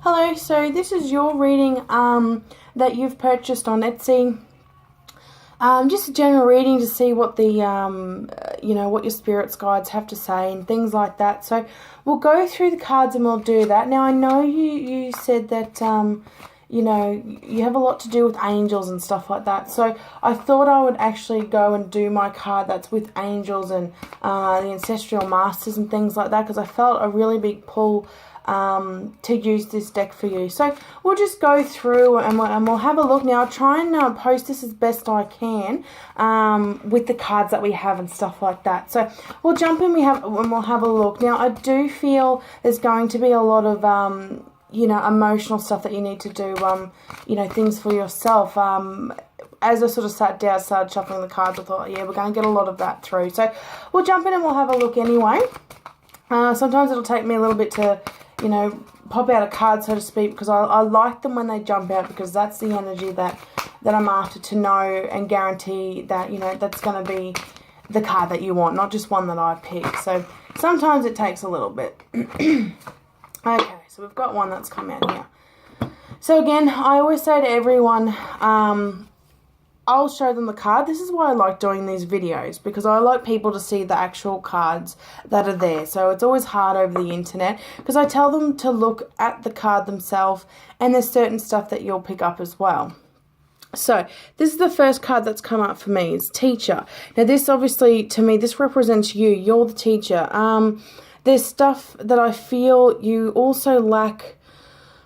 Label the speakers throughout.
Speaker 1: Hello, so this is your reading that you've purchased on Etsy. Just a general reading to see what the, what your spirits guides have to say and things like that. So we'll go through the cards and we'll do that. Now, I know you said that, you have a lot to do with angels and stuff like that. So I thought I would actually go and do my card that's with angels and the ancestral masters and things like that, because I felt a really big pull to use this deck for you. So we'll just go through and we'll have a look. Now I'll try and post this as best I can with the cards that we have and stuff like that. So we'll jump in and we'll have a look. Now I do feel there's going to be a lot of emotional stuff that you need to do, things for yourself. As I sort of sat down, started shuffling the cards, I thought, yeah, we're going to get a lot of that through. So we'll jump in and we'll have a look anyway. Sometimes it'll take me a little bit to pop out a card, so to speak, because I like them when they jump out, because that's the energy that I'm after, to know and guarantee that, that's going to be the card that you want, not just one that I pick. So sometimes it takes a little bit. Okay, so we've got one that's come out here. So again, I always say to everyone, I'll show them the card. This is why I like doing these videos, because I like people to see the actual cards that are there. So it's always hard over the internet, because I tell them to look at the card themselves, and there's certain stuff that you'll pick up as well. So this is the first card that's come up for me. It's teacher. Now this, obviously, to me, this represents you. You're the teacher. There's stuff that I feel you also lack.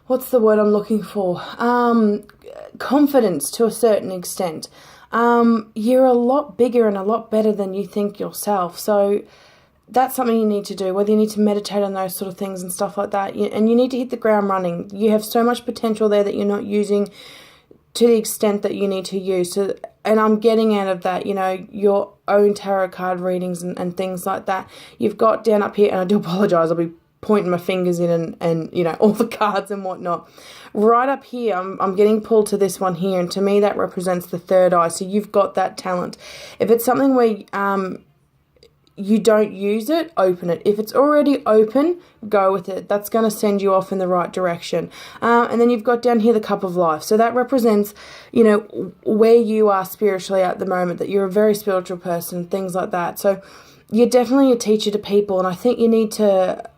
Speaker 1: What's the word I'm looking for? Confidence to a certain extent. You're a lot bigger and a lot better than you think yourself. So that's something you need to do, whether you need to meditate on those sort of things and stuff like that. And you need to hit the ground running. You have so much potential there that you're not using to the extent that you need to use. So, and I'm getting out of that, your own tarot card readings and things like that. You've got down up here, and I do apologise, I'll be pointing my fingers in and all the cards and whatnot. Right up here, I'm getting pulled to this one here, and to me that represents the third eye. So you've got that talent. If it's something where you don't use it, open it. If it's already open, go with it. That's going to send you off in the right direction. And then you've got down here the cup of life. So that represents, where you are spiritually at the moment, that you're a very spiritual person, things like that. So you're definitely a teacher to people, and I think you need to,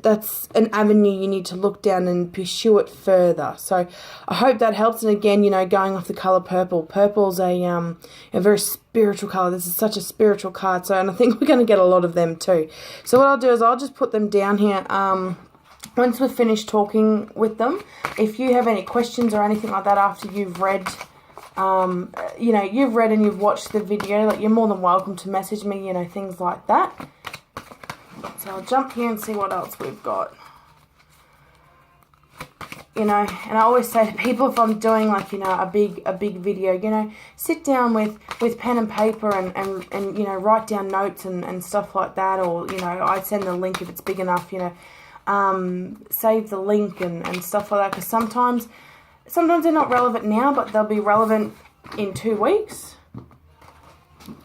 Speaker 1: that's an avenue you need to look down and pursue it further. So I hope that helps. And again, going off the colour purple. Purple's a very spiritual colour. This is such a spiritual card. So, and I think we're going to get a lot of them too. So what I'll do is I'll just put them down here once we've finished talking with them. If you have any questions or anything like that after you've read, you've read and you've watched the video, you're more than welcome to message me, things like that. So I'll jump here and see what else we've got. And I always say to people, if I'm doing a big video, sit down with pen and paper and write down notes and stuff like that, or I send the link if it's big enough, save the link and stuff like that, because sometimes they're not relevant now, but they'll be relevant in 2 weeks.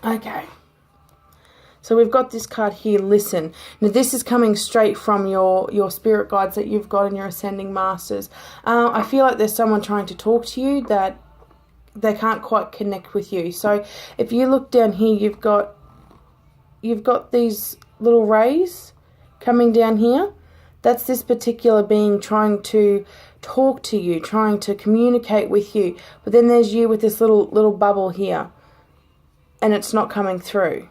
Speaker 1: Okay. So we've got this card here, listen. Now this is coming straight from your spirit guides that you've got in your ascending masters. I feel like there's someone trying to talk to you that they can't quite connect with you. So if you look down here, you've got these little rays coming down here. That's this particular being trying to talk to you, trying to communicate with you. But then there's you with this little bubble here, and it's not coming through.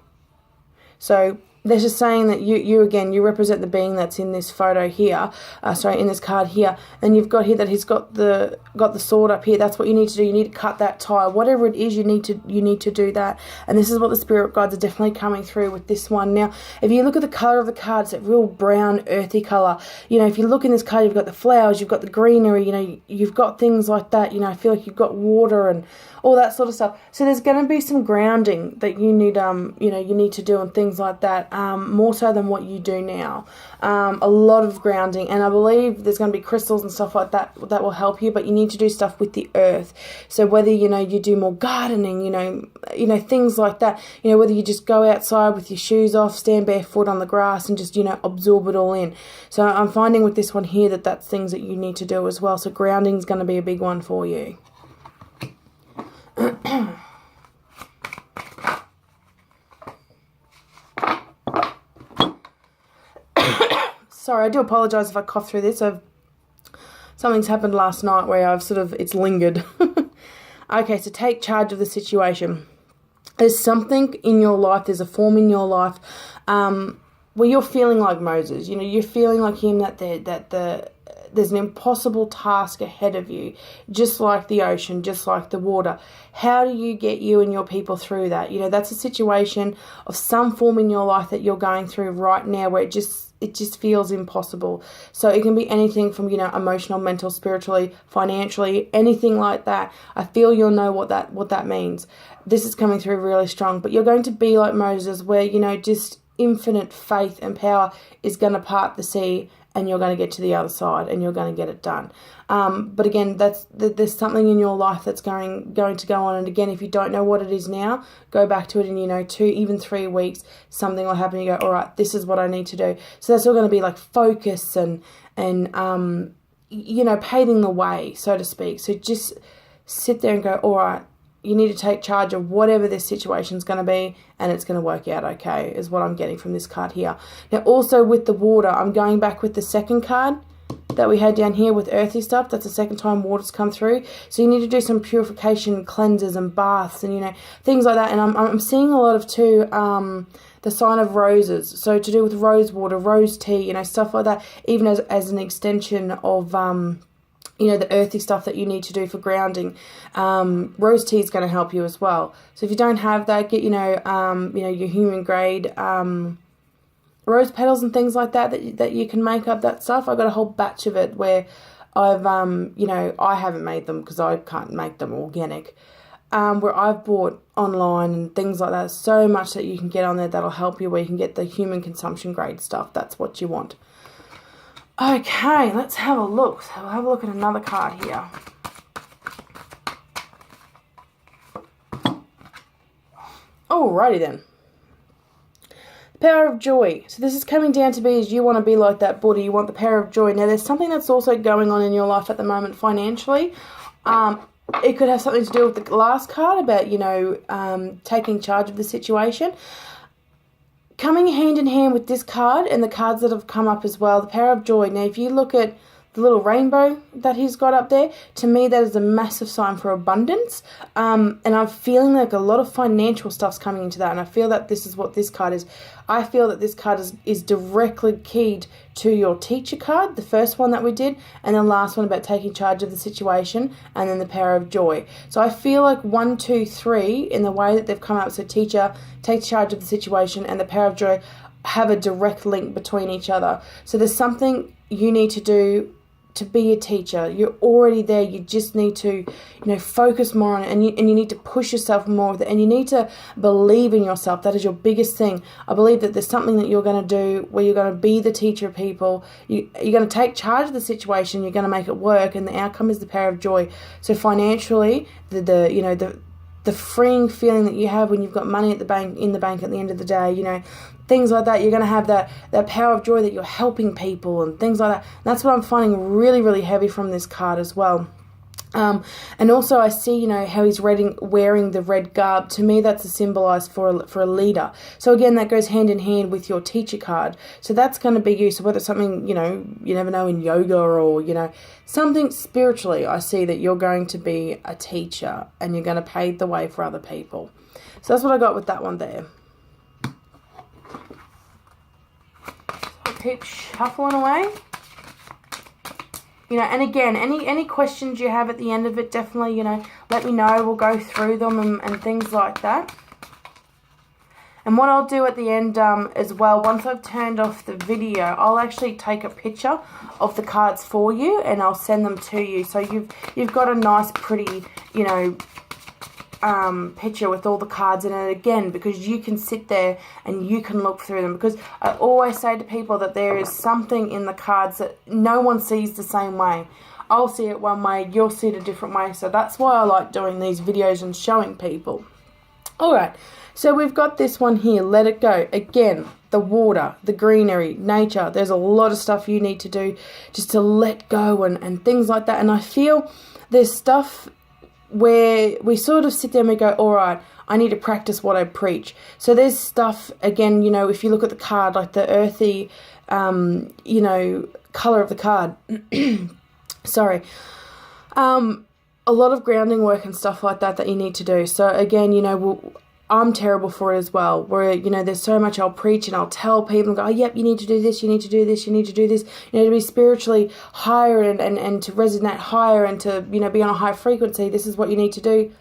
Speaker 1: So they're just saying that you represent the being that's in this photo here, in this card here, and you've got here that he's got the sword up here. That's what you need to do. You need to cut that tie, whatever it is. You need to do that. And this is what the spirit guides are definitely coming through with this one. Now, if you look at the color of the card, it's a real brown, earthy color. If you look in this card, you've got the flowers, you've got the greenery. You've got things like that. I feel like you've got water and all that sort of stuff. So there's going to be some grounding that you need, you need to do and things like that. more so than what you do now. A lot of grounding, and I believe there's going to be crystals and stuff like that that will help you, but you need to do stuff with the earth. So whether, you do more gardening, things like that, whether you just go outside with your shoes off, stand barefoot on the grass and just, absorb it all in. So I'm finding with this one here that that's things that you need to do as well. So grounding is going to be a big one for you. Sorry, I do apologise if I cough through this. Something's happened last night where it's lingered. Okay, so take charge of the situation. There's something in your life, there's a form in your life where you're feeling like Moses. You're feeling like him, that there's an impossible task ahead of you, just like the ocean, just like the water. How do you get you and your people through that? That's a situation of some form in your life that you're going through right now where it just feels impossible. So it can be anything from, emotional, mental, spiritually, financially, anything like that. I feel you'll know what that means. This is coming through really strong, but you're going to be like Moses where, just infinite faith and power is going to part the sea, and you're going to get to the other side and you're going to get it done. But again, there's something in your life that's going to go on. And again, if you don't know what it is now, go back to it in, 2, even 3 weeks, something will happen. You go, all right, this is what I need to do. So that's all going to be like focus and paving the way, so to speak. So just sit there and go, all right, you need to take charge of whatever this situation is going to be, and it's going to work out okay, is what I'm getting from this card here. Now, also with the water, I'm going back with the second card that we had down here with earthy stuff. That's the second time water's come through. So you need to do some purification cleanses and baths and, things like that. And I'm seeing a lot of, too, the sign of roses. So to do with rose water, rose tea, stuff like that, even as an extension of the earthy stuff that you need to do for grounding. Rose tea is going to help you as well. So if you don't have that, get, your human grade rose petals and things like that you can make up that stuff. I've got a whole batch of it where I've, I haven't made them because I can't make them organic. Where I've bought online and things like that. So much that you can get on there that'll help you, where you can get the human consumption grade stuff. That's what you want. Okay, let's have a look. So we'll have a look at another card here. Alrighty then. The power of joy. So this is coming down to be as you want to be like that Buddha. You want the power of joy. Now there's something that's also going on in your life at the moment financially. It could have something to do with the last card about, taking charge of the situation. Coming hand in hand with this card and the cards that have come up as well, the power of joy. Now, if you look at the little rainbow that he's got up there, to me that is a massive sign for abundance. And I'm feeling like a lot of financial stuff's coming into that, and I feel that this is what this card is. I feel that this card is directly keyed to your teacher card, the first one that we did, and the last one about taking charge of the situation, and then the power of joy. So I feel like 1, 2, 3, in the way that they've come out, so teacher, take charge of the situation, and the power of joy have a direct link between each other. So there's something you need to do to be a teacher. You're already there. You just need to, focus more on it, and you need to push yourself more with it, and you need to believe in yourself. That is your biggest thing. I believe that there's something that you're going to do where you're going to be the teacher of people. You're going to take charge of the situation. You're going to make it work, and the outcome is the power of joy. So financially, the freeing feeling that you have when you've got money in the bank at the end of the day, things like that. You're going to have that power of joy that you're helping people and things like that. And that's what I'm finding really, really heavy from this card as well. And also I see, how he's wearing the red garb. To me, that's a symbolized for a leader. So again, that goes hand in hand with your teacher card. So that's going to be you. So whether it's something, you never know, in yoga or, something spiritually, I see that you're going to be a teacher and you're going to pave the way for other people. So that's what I got with that one there. So keep shuffling away. And again, any questions you have at the end of it, definitely, let me know. We'll go through them and things like that. And what I'll do at the end as well, once I've turned off the video, I'll actually take a picture of the cards for you and I'll send them to you. So you've got a nice, pretty, picture with all the cards in it again, because you can sit there and you can look through them, because I always say to people that there is something in the cards that no one sees the same way. I'll see it one way, you'll see it a different way, so that's why I like doing these videos and showing people. Alright, so we've got this one here, let it go. Again, the water, the greenery, nature, there's a lot of stuff you need to do just to let go and things like that. And I feel there's stuff where we sort of sit there and we go, alright, I need to practice what I preach. So there's stuff, again, you know, if you look at the card, like the earthy, you know, colour of the card, sorry, a lot of grounding work and stuff like that you need to do. So again, you know, I'm terrible for it as well, where, you know, there's so much I'll preach and I'll tell people and go, oh, yep, you need to do this, you need to do this, you need to do this, you know, to be spiritually higher and to resonate higher and to, you know, be on a high frequency, this is what you need to do.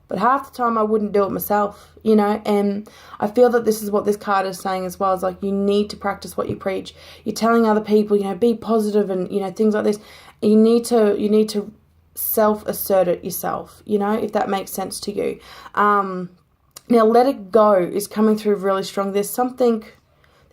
Speaker 1: But half the time I wouldn't do it myself, you know, and I feel that this is what this card is saying as well, is like, you need to practice what you preach. You're telling other people, you know, be positive and, you know, things like this. You need to self-assert it yourself, you know, if that makes sense to you. Now, let it go is coming through really strong. There's something,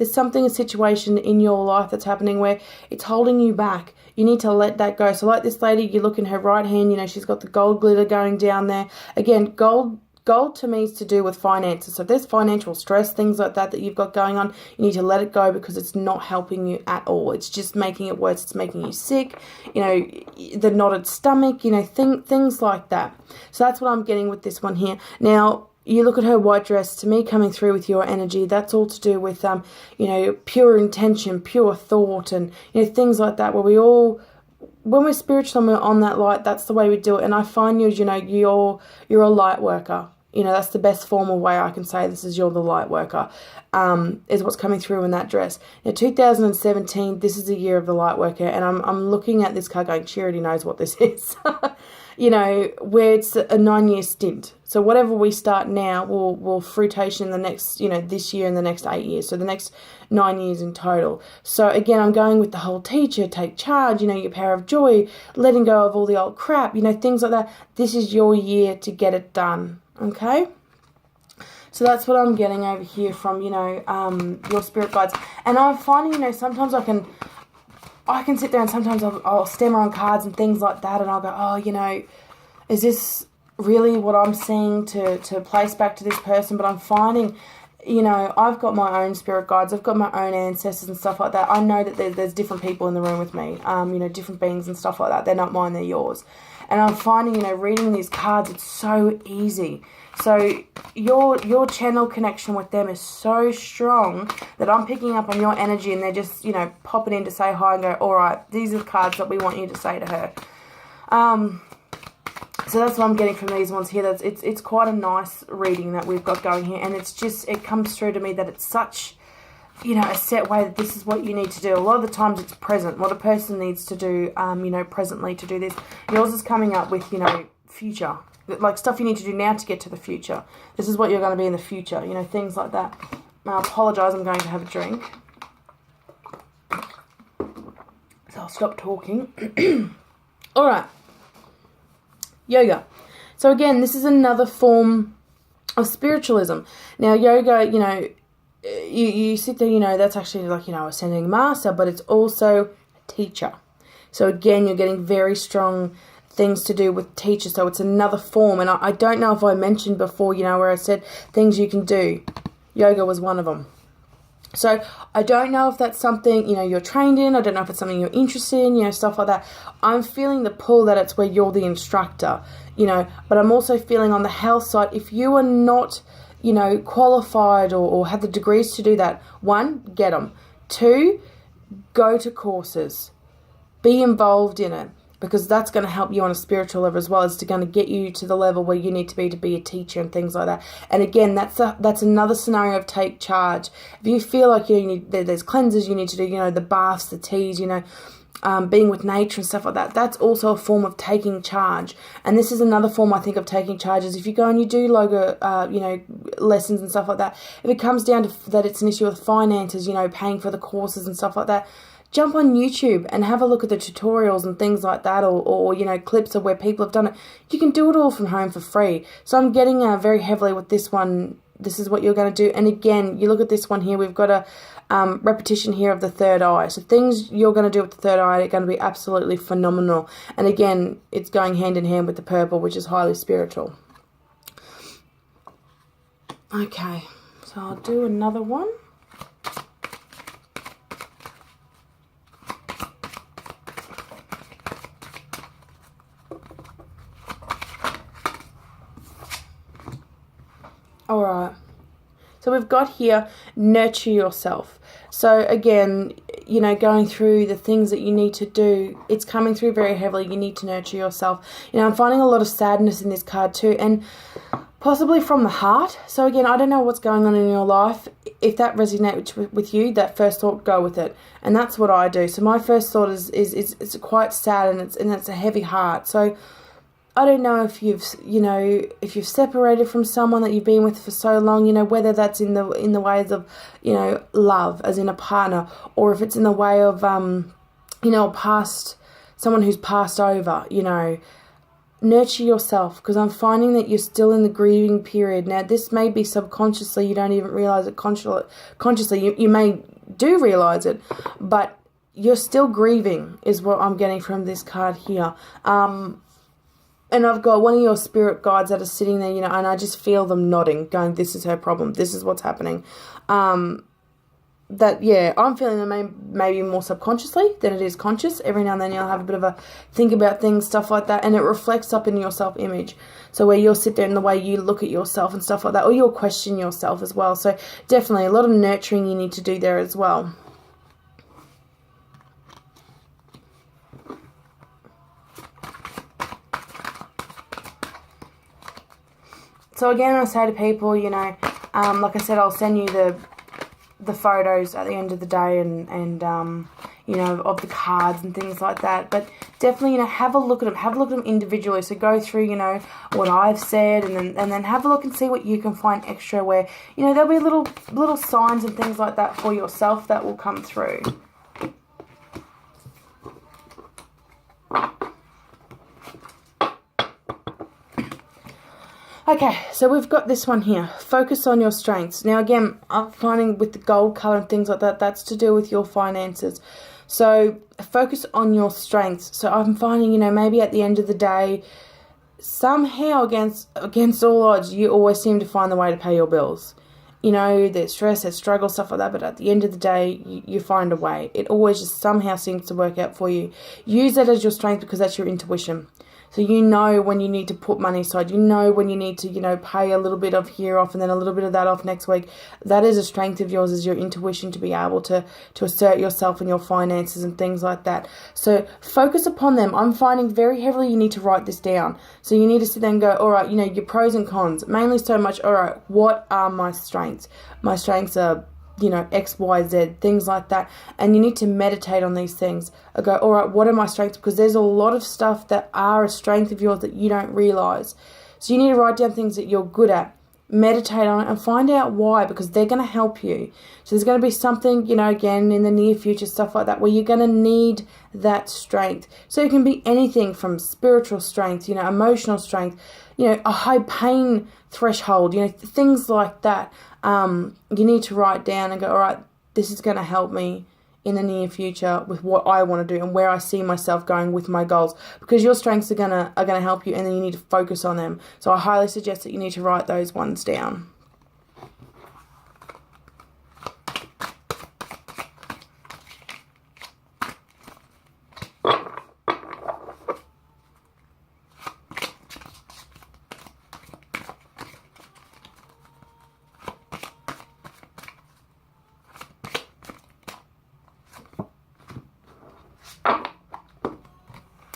Speaker 1: a situation in your life that's happening where it's holding you back. You need to let that go. So like this lady, you look in her right hand, you know, she's got the gold glitter going down there. Again, gold to me is to do with finances. So if there's financial stress, things like that you've got going on, you need to let it go, because it's not helping you at all. It's just making it worse. It's making you sick, you know, the knotted stomach, you know, things like that. So that's what I'm getting with this one here. Now, you look at her white dress, to me, coming through with your energy, that's all to do with, you know, pure intention, pure thought, and, you know, things like that, where we all, when we're spiritual and we're on that light, that's the way we do it. And I find you know, you're a light worker. You know, that's the best formal way I can say this, is you're the light worker, is what's coming through in that dress. Now, 2017, this is the year of the light worker, and I'm looking at this card going, she already knows what this is. You know, where it's a 9-year stint. So whatever we start now will fruition in the next, you know, this year and the next 8 years. So the next 9 years in total. So again, I'm going with the whole teacher, take charge, you know, your power of joy, letting go of all the old crap, you know, things like that. This is your year to get it done. Okay? So that's what I'm getting over here from, you know, your spirit guides. And I'm finding, you know, sometimes I can sit there and sometimes I'll stammer on cards and things like that, and I'll go, oh, you know, is this really what I'm seeing to place back to this person? But I'm finding, you know, I've got my own spirit guides, I've got my own ancestors and stuff like that. I know that there's different people in the room with me, you know, different beings and stuff like that. They're not mine, they're yours. And I'm finding, you know, reading these cards, it's so easy. So your channel connection with them is so strong that I'm picking up on your energy, and they're just, you know, popping in to say hi and go, all right, these are the cards that we want you to say to her. So that's what I'm getting from these ones here. It's quite a nice reading that we've got going here, and it's just, it comes through to me that it's such, you know, a set way that this is what you need to do. A lot of the times it's present, what a person needs to do, you know, presently to do this. Yours is coming up with, you know, future. Like stuff you need to do now to get to the future. This is what you're going to be in the future, you know, things like that. I apologise, I'm going to have a drink. So I'll stop talking. Alright. Yoga. So again, this is another form of spiritualism. Now, yoga, you know, you sit there, you know, that's actually like, you know, ascending master, but it's also a teacher. So again, you're getting very strong things to do with teachers, so it's another form. And I don't know if I mentioned before, you know, where I said things you can do. Yoga was one of them. So I don't know if that's something, you know, you're trained in. I don't know if it's something you're interested in, you know, stuff like that. I'm feeling the pull that it's where you're the instructor, you know, but I'm also feeling on the health side, if you are not, you know, qualified or have the degrees to do that, 1, get them. 2, go to courses. Be involved in it, because that's going to help you on a spiritual level as well. It's going to get you to the level where you need to be a teacher and things like that. And again, that's another scenario of take charge. If you feel like you need, there's cleanses you need to do, you know, the baths, the teas, you know, being with nature and stuff like that, that's also a form of taking charge. And this is another form, I think, of taking charge, is if you go and you do yoga, you know, lessons and stuff like that, if it comes down to that it's an issue with finances, you know, paying for the courses and stuff like that, jump on YouTube and have a look at the tutorials and things like that, or you know, clips of where people have done it. You can do it all from home for free. So I'm getting very heavily with this one. This is what you're going to do. And again, you look at this one here, we've got a repetition here of the third eye. So things you're going to do with the third eye are going to be absolutely phenomenal. And again, it's going hand in hand with the purple, which is highly spiritual. Okay, so I'll do another one. Alright, so we've got here, nurture yourself. So again, you know, going through the things that you need to do, it's coming through very heavily. You need to nurture yourself. You know, I'm finding a lot of sadness in this card too, and possibly from the heart. So again, I don't know what's going on in your life. If that resonates with you, that first thought, go with it. And that's what I do. So my first thought is it's quite sad, and it's a heavy heart. So I don't know if you've separated from someone that you've been with for so long, you know, whether that's in the ways of, you know, love as in a partner, or if it's in the way of, you know, someone who's passed over, you know. Nurture yourself, because I'm finding that you're still in the grieving period. Now, this may be subconsciously, you don't even realize it consciously. You may do realize it, but you're still grieving is what I'm getting from this card here. And I've got one of your spirit guides that are sitting there, you know, and I just feel them nodding, going, this is her problem. This is what's happening. Yeah, I'm feeling them maybe more subconsciously than it is conscious. Every now and then you'll have a bit of a think about things, stuff like that, and it reflects up in your self-image. So where you'll sit there in the way you look at yourself and stuff like that, or you'll question yourself as well. So definitely a lot of nurturing you need to do there as well. So again, I say to people, you know, like I said, I'll send you the photos at the end of the day, and you know, of the cards and things like that. But definitely, you know, have a look at them individually. So go through, you know, what I've said, and then have a look and see what you can find extra, where, you know, there'll be little signs and things like that for yourself that will come through. Okay, so we've got this one here. Focus on your strengths. Now, again, I'm finding with the gold colour and things like that, that's to do with your finances. So focus on your strengths. So I'm finding, you know, maybe at the end of the day, somehow against all odds, you always seem to find the way to pay your bills. You know, there's stress, there's struggle, stuff like that, but at the end of the day, you find a way. It always just somehow seems to work out for you. Use that as your strength, because that's your intuition. So you know when you need to put money aside. You know when you need to, you know, pay a little bit of here off and then a little bit of that off next week. That is a strength of yours, is your intuition, to be able to assert yourself in your finances and things like that. So focus upon them. I'm finding very heavily you need to write this down. So you need to sit there and go, all right, you know, your pros and cons. Mainly so much, all right, what are my strengths? My strengths are, you know, X, Y, Z, things like that. And you need to meditate on these things. I go, all right, what are my strengths? Because there's a lot of stuff that are a strength of yours that you don't realize. So you need to write down things that you're good at. Meditate on it and find out why, because they're going to help you. So there's going to be something, you know, again, in the near future, stuff like that, where you're going to need that strength. So it can be anything from spiritual strength, you know, emotional strength, you know, a high pain threshold, you know, things like that. You need to write down and go, all right, this is going to help me in the near future with what I want to do and where I see myself going with my goals, because your strengths are gonna help you, and then you need to focus on them. So I highly suggest that you need to write those ones down.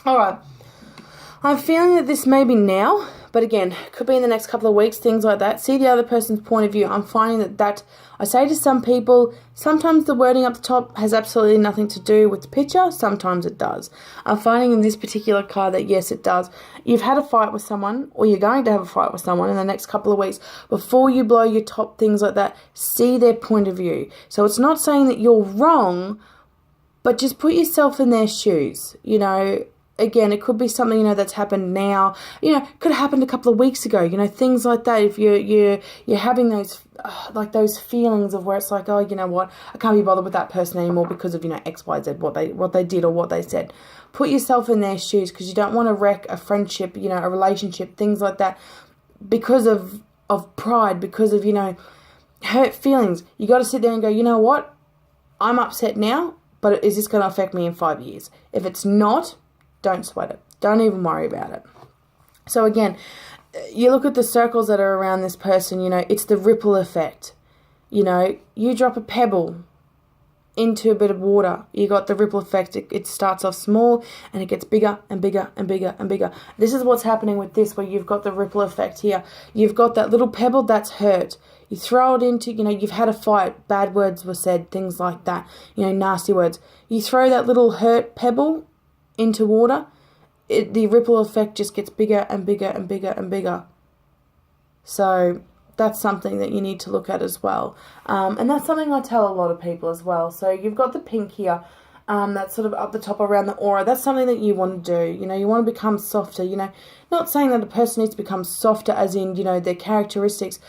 Speaker 1: Alright, I'm feeling that this may be now, but again, could be in the next couple of weeks, things like that. See the other person's point of view. I'm finding that I say to some people, sometimes the wording up the top has absolutely nothing to do with the picture, sometimes it does. I'm finding in this particular card that yes, it does. You've had a fight with someone, or you're going to have a fight with someone in the next couple of weeks. Before you blow your top, things like that, see their point of view. So it's not saying that you're wrong, But just put yourself in their shoes, you know. Again, it could be something, you know, that's happened now. You know, could have happened a couple of weeks ago. You know, things like that. If you're having those like those feelings of where it's like, oh, you know what, I can't be bothered with that person anymore because of, you know, X, Y, Z, what they did or what they said. Put yourself in their shoes, because you don't want to wreck a friendship, you know, a relationship, things like that, because of pride, because of, you know, hurt feelings. You got to sit there and go, you know what, I'm upset now, but is this going to affect me in 5 years? If it's not, don't sweat it. Don't even worry about it. So again, you look at the circles that are around this person, you know, it's the ripple effect. You know, you drop a pebble into a bit of water, you got the ripple effect. It starts off small and it gets bigger and bigger and bigger and bigger. This is what's happening with this, where you've got the ripple effect here. You've got that little pebble that's hurt. You throw it into, you know, you've had a fight, bad words were said, things like that, you know, nasty words. You throw that little hurt pebble into water, the ripple effect just gets bigger and bigger and bigger and bigger. So that's something that you need to look at as well. And that's something I tell a lot of people as well. So you've got the pink here, that's sort of up the top around the aura. That's something that you want to do. You know, you want to become softer. You know, not saying that a person needs to become softer as in, you know, their characteristics,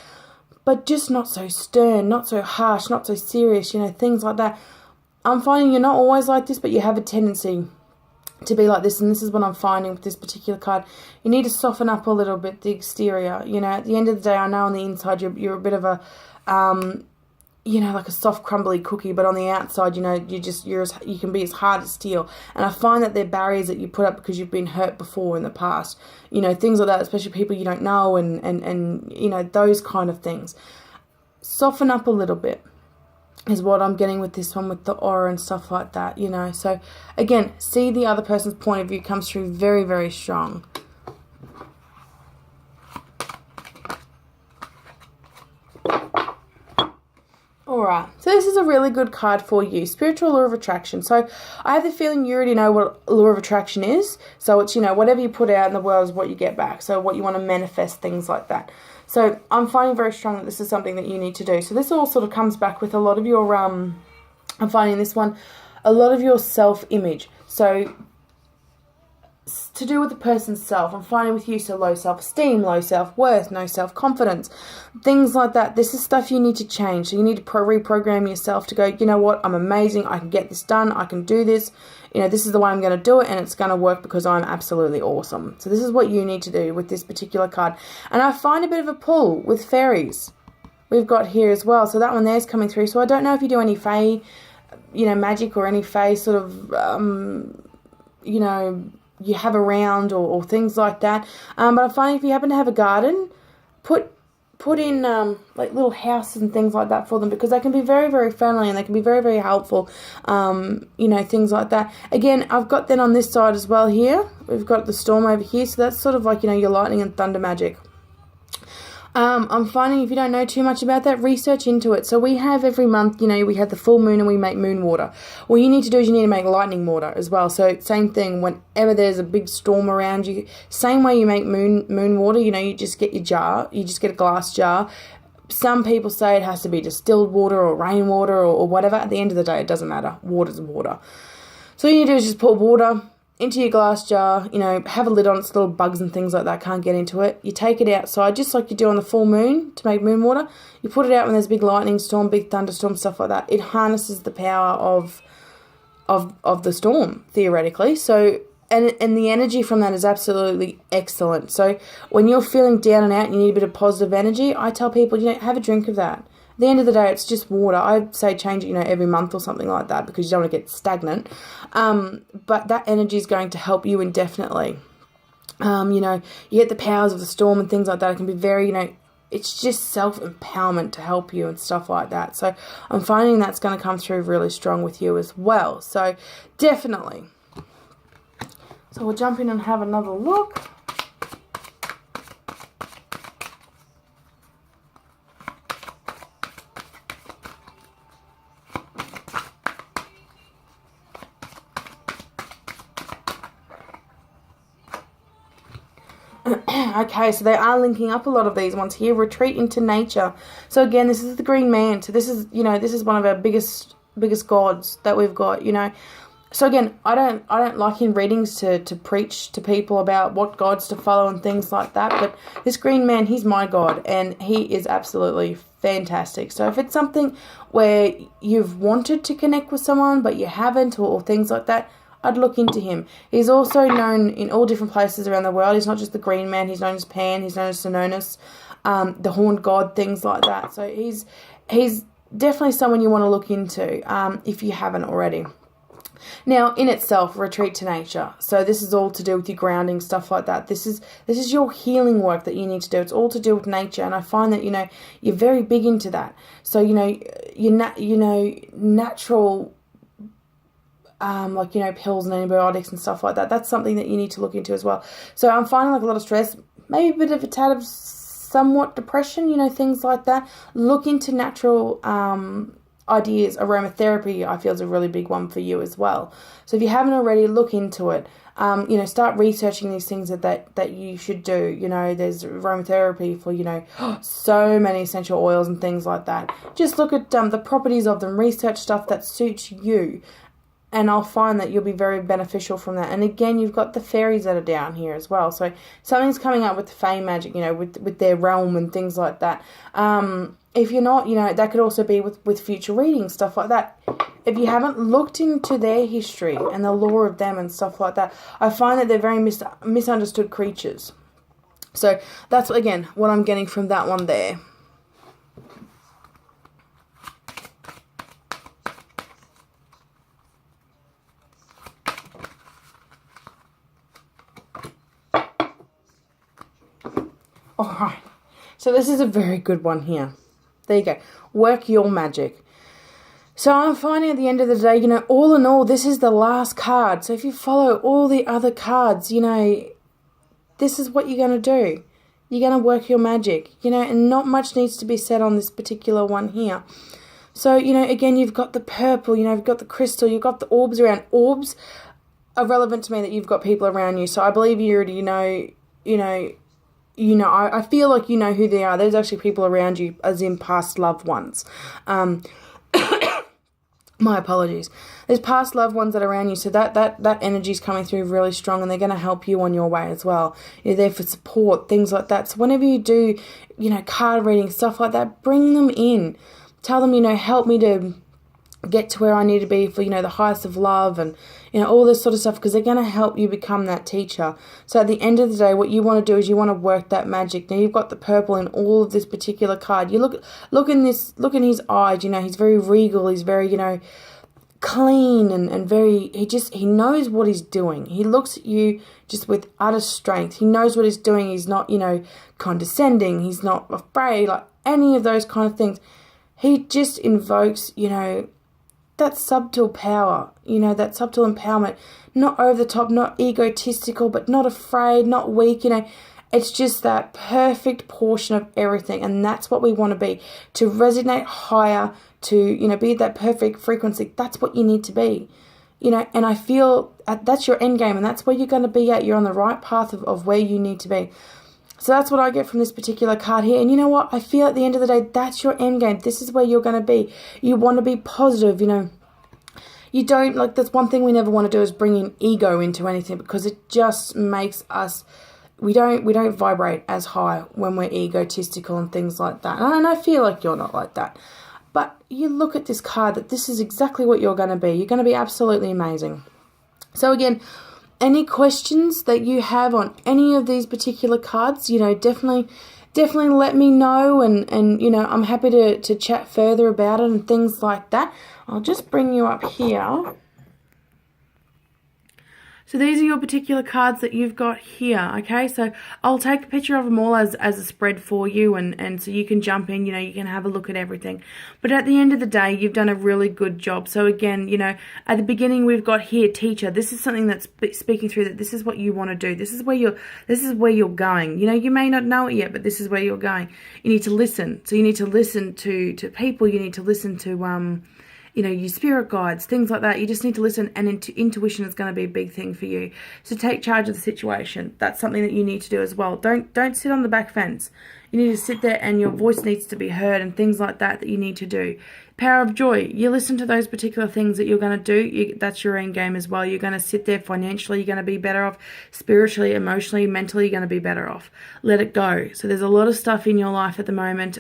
Speaker 1: but just not so stern, not so harsh, not so serious, you know, things like that. I'm finding you're not always like this, but you have a tendency to be like this, and this is what I'm finding with this particular card. You need to soften up a little bit the exterior. You know, at the end of the day, I know on the inside you're a bit of a, you know, like a soft crumbly cookie, but on the outside, you know, you can be as hard as steel. And I find that they're barriers that you put up because you've been hurt before in the past. You know, things like that, especially people you don't know, and you know, those kind of things. Soften up a little bit is what I'm getting with this one, with the aura and stuff like that, you know. So again, see the other person's point of view comes through very, very strong. Alright, so this is a really good card for you, Spiritual Law of Attraction. So I have the feeling you already know what Law of Attraction is. So it's, you know, whatever you put out in the world is what you get back. So what you want to manifest, things like that. So I'm finding very strong that this is something that you need to do. So this all sort of comes back with a lot of your, I'm finding this one, a lot of your self-image. So to do with the person's self, I'm finding with you, so low self-esteem, low self-worth, no self-confidence, things like that. This is stuff you need to change. So you need to reprogram yourself to go, you know what, I'm amazing, I can get this done, I can do this, you know, this is the way I'm going to do it, and it's going to work because I'm absolutely awesome. So this is what you need to do with this particular card. And I find a bit of a pull with fairies. We've got here as well. So that one there's coming through. So I don't know if you do any fae, you know, magic or any fae sort of, you know, you have around or things like that. But I find if you happen to have a garden, put in like little houses and things like that for them, because they can be very, very friendly and they can be very, very helpful. You know, things like that. Again, I've got then on this side as well here, we've got the storm over here. So that's sort of like, you know, your lightning and thunder magic. I'm finding if you don't know too much about that, research into it. So we have every month, you know, we have the full moon and we make moon water. What you need to do is you need to make lightning water as well. So same thing, whenever there's a big storm around you, same way you make moon water, you know, you just get your jar, you just get a glass jar. Some people say it has to be distilled water or rainwater or whatever. At the end of the day, it doesn't matter. Water's water. So all you need to do is just pour water into your glass jar, you know, have a lid on it so little bugs and things like that can't get into it. You take it outside, just like you do on the full moon to make moon water. You put it out when there's a big lightning storm, big thunderstorm, stuff like that. It harnesses the power of the storm, theoretically. So, and the energy from that is absolutely excellent. So when you're feeling down and out and you need a bit of positive energy, I tell people, you know, have a drink of that. At the end of the day, it's just water. I say change it, you know, every month or something like that, because you don't want to get stagnant. But that energy is going to help you indefinitely. You know, you get the powers of the storm and things like that. It can be very, you know, it's just self-empowerment to help you and stuff like that. So I'm finding that's going to come through really strong with you as well. So definitely. So we'll jump in and have another look. Okay, so they are linking up a lot of these ones here. Retreat into nature. So again, this is the green man. So this is, you know, this is one of our biggest gods that we've got, you know. So again, I don't like in readings to preach to people about what gods to follow and things like that. But this green man, he's my god, and he is absolutely fantastic. So if it's something where you've wanted to connect with someone but you haven't, or things like that, I'd look into him. He's also known in all different places around the world. He's not just the green man. He's known as Pan. He's known as Cernunnos, the horned god, things like that. So he's definitely someone you want to look into if you haven't already. Now, in itself, retreat to nature. So this is all to do with your grounding, stuff like that. This is your healing work that you need to do. It's all to do with nature, and I find that you're very big into that. So natural, pills and antibiotics and stuff like that. That's something that you need to look into as well. So I'm finding like a lot of stress, maybe a bit of a tad of somewhat depression, things like that. Look into natural ideas. Aromatherapy, I feel, is a really big one for you as well. So if you haven't already, look into it. Start researching these things that you should do. There's aromatherapy for, so many essential oils and things like that. Just look at the properties of them, research stuff that suits you, and I'll find that you'll be very beneficial from that. And again, you've got the fairies that are down here as well. So something's coming up with the Fae magic, with their realm and things like that. If you're not, that could also be with future readings, stuff like that. If you haven't looked into their history and the lore of them and stuff like that, I find that they're very misunderstood creatures. So that's, again, what I'm getting from that one there. Alright, so this is a very good one here. There you go. Work your magic. So I'm finding at the end of the day, all in all, this is the last card. So if you follow all the other cards, this is what you're going to do. You're going to work your magic, and not much needs to be said on this particular one here. So, again, you've got the purple, you've got the crystal, you've got the orbs around. Orbs are relevant to me that you've got people around you. So I believe you already I feel like you know who they are. There's actually people around you, as in past loved ones. My apologies. There's past loved ones that are around you, so that energy's coming through really strong, and they're going to help you on your way as well. You're there for support, things like that. So whenever you do, card reading, stuff like that, bring them in. Tell them, help me to get to where I need to be for, the highest of love and, all this sort of stuff, because they're going to help you become that teacher. So at the end of the day, what you want to do is you want to work that magic. Now, you've got the purple in all of this particular card. You look in his eyes, he's very regal, he's very, clean and very, he knows what he's doing. He looks at you just with utter strength. He knows what he's doing. He's not, condescending. He's not afraid, like any of those kind of things. He just invokes, that subtle power, that subtle empowerment, not over the top, not egotistical, but not afraid, not weak, it's just that perfect portion of everything. And that's what we want to be, to resonate higher, to, be that perfect frequency. That's what you need to be, and I feel that's your end game, and that's where you're going to be at. You're on the right path of where you need to be. So that's what I get from this particular card here. And you know what? I feel at the end of the day, that's your end game. This is where you're going to be. You want to be positive, You don't, that's one thing we never want to do, is bring in ego into anything, because it just makes us, we don't vibrate as high when we're egotistical and things like that. And I feel like you're not like that. But you look at this card, that this is exactly what you're going to be. You're going to be absolutely amazing. So again, any questions that you have on any of these particular cards, definitely let me know, and I'm happy to chat further about it and things like that. I'll just bring you up here. So these are your particular cards that you've got here, okay? So I'll take a picture of them all as a spread for you, and so you can jump in, you can have a look at everything. But at the end of the day, you've done a really good job. So again, at the beginning we've got here, teacher. This is something that's speaking through that this is what you want to do. This is where you're going. You may not know it yet, but this is where you're going. You need to listen. So you need to listen to people. You need to listen to your spirit guides, things like that. You just need to listen, and intuition is going to be a big thing for you. So take charge of the situation. That's something that you need to do as well. Don't sit on the back fence. You need to sit there, and your voice needs to be heard, and things like that you need to do. Power of joy. You listen to those particular things that you're going to do. That's your end game as well. You're going to sit there financially. You're going to be better off spiritually, emotionally, mentally. You're going to be better off. Let it go. So there's a lot of stuff in your life at the moment,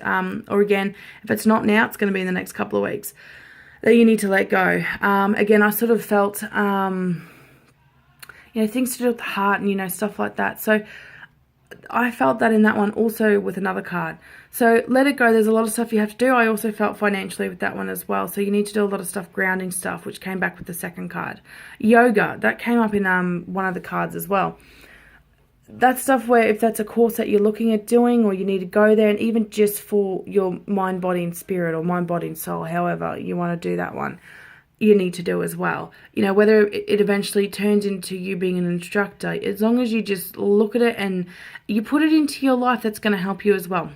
Speaker 1: or again, if it's not now, it's going to be in the next couple of weeks, that you need to let go. Again, I sort of felt, things to do with the heart and, stuff like that. So I felt that in that one also with another card. So let it go. There's a lot of stuff you have to do. I also felt financially with that one as well. So you need to do a lot of stuff, grounding stuff, which came back with the second card. Yoga, that came up in one of the cards as well. That's stuff where if that's a course that you're looking at doing, or you need to go there, and even just for your mind, body, and spirit, or mind, body, and soul, however you want to do that one, you need to do as well. Whether it eventually turns into you being an instructor, as long as you just look at it and you put it into your life, that's going to help you as well.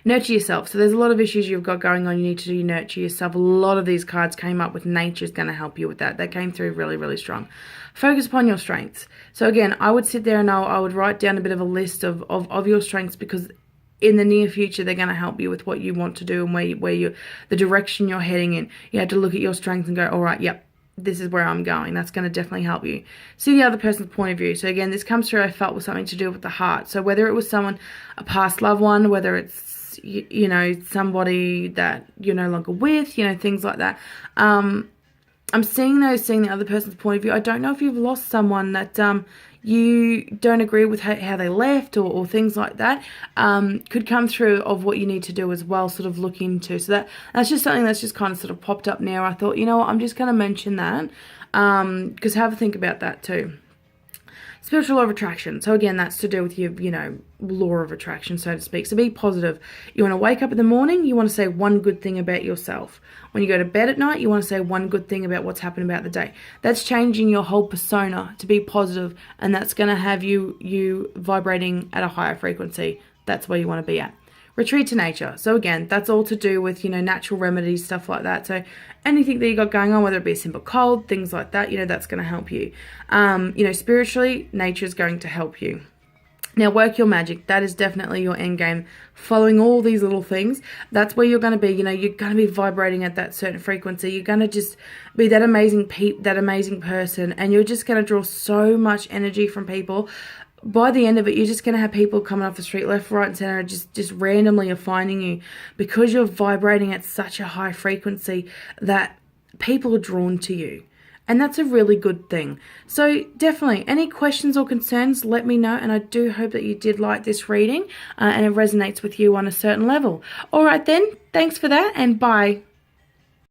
Speaker 1: Nurture yourself. So there's a lot of issues you've got going on. You need to nurture yourself. A lot of these cards came up with nature is going to help you with that. That came through really, really strong. Focus upon your strengths. So again, I would sit there and I would write down a bit of a list of your strengths, because in the near future, they're going to help you with what you want to do and where the direction you're heading in. You have to look at your strengths and go, all right, yep, this is where I'm going. That's going to definitely help you. See the other person's point of view. So again, this comes through, I felt, with something to do with the heart. So whether it was someone, a past loved one, whether it's, somebody that you're no longer with, things like that. I'm seeing the other person's point of view. I don't know if you've lost someone that you don't agree with how they left, or things like that. Could come through of what you need to do as well, sort of look into. So that's just something that's just kind of sort of popped up now. I thought, what, I'm just going to mention that, because have a think about that too. Spiritual law of attraction. So again, that's to do with your, law of attraction, so to speak. So be positive. You want to wake up in the morning, you want to say one good thing about yourself. When you go to bed at night, you want to say one good thing about what's happened about the day. That's changing your whole persona to be positive, and that's going to have you vibrating at a higher frequency. That's where you want to be at. Retreat to nature. So again, that's all to do with, natural remedies, stuff like that. So anything that you got going on, whether it be a simple cold, things like that, that's going to help you. Spiritually, nature is going to help you. Now, work your magic. That is definitely your end game. Following all these little things, that's where you're going to be. You're going to be vibrating at that certain frequency. You're going to just be that amazing that amazing person, and you're just going to draw so much energy from people. By the end of it, you're just going to have people coming off the street, left, right, and center, just randomly are finding you, because you're vibrating at such a high frequency that people are drawn to you. And that's a really good thing. So definitely, any questions or concerns, let me know. And I do hope that you did like this reading and it resonates with you on a certain level. All right then, thanks for that, and bye.